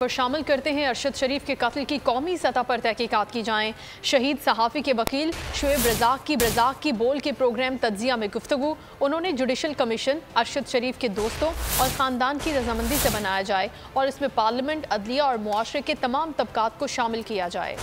पर शामिल करते हैं अरशद शरीफ के कत्ल की कौमी सतह पर तहकीकात की जाएं। शहीद सहाफ़ी के वकील शुएब रज़ाक की बोल के प्रोग्राम तज्जिया में गुफ्तगू। उन्होंने जुडिशल कमीशन अरशद शरीफ के दोस्तों और ख़ानदान की रजामंदी से बनाया जाए और इसमें पार्लियामेंट, अदलिया और मुआशरे के तमाम तबकात को शामिल किया जाए।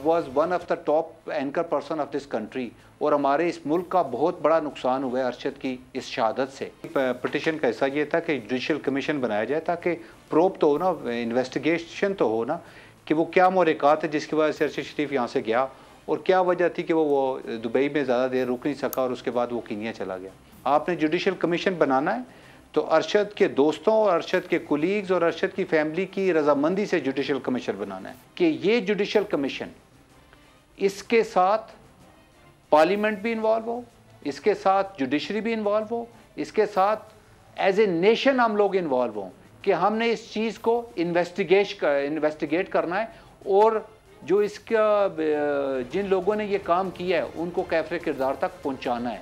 was one of the top anchor person of this country और हमारे इस मुल्क का बहुत बड़ा नुकसान हुआ है अरशद की इस शहादत से। पिटिशन का हिस्सा ये था कि जुडिशल कमीशन बनाया जाए ताकि प्रोब तो हो ना, इन्वेस्टिगेशन तो हो ना कि वो क्या मोहरिकात है जिसकी वजह से अरशद शरीफ यहाँ से गया और क्या वजह थी कि वो दुबई में ज़्यादा देर रुक नहीं सका और उसके बाद वो कीनिया चला गया। आपने जुडिशल कमीशन बनाना है तो अरशद के दोस्तों और अरशद के कुलीग्स और अरशद की फैमिली की रजामंदी से जुडिशल कमीशन बनाना है कि ये जुडिशल कमीशन इसके साथ पार्लियामेंट भी इन्वॉल्व हो, इसके साथ जुडिशरी भी इन्वॉल्व हो, इसके साथ एज ए नेशन हम लोग इन्वॉल्व हों कि हमने इस चीज़ को इन्वेस्टिगेट करना है और जो इसका जिन लोगों ने ये काम किया है उनको कैफरे किरदार तक पहुँचाना है।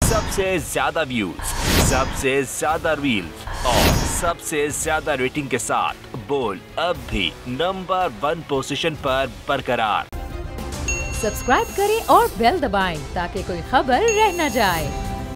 सबसे ज्यादा व्यूज, सबसे ज्यादा रील्स और सबसे ज्यादा रेटिंग के साथ बोल अब भी नंबर 1 पोजीशन पर बरकरार। सब्सक्राइब करें और बेल दबाएं ताकि कोई खबर रह न जाए।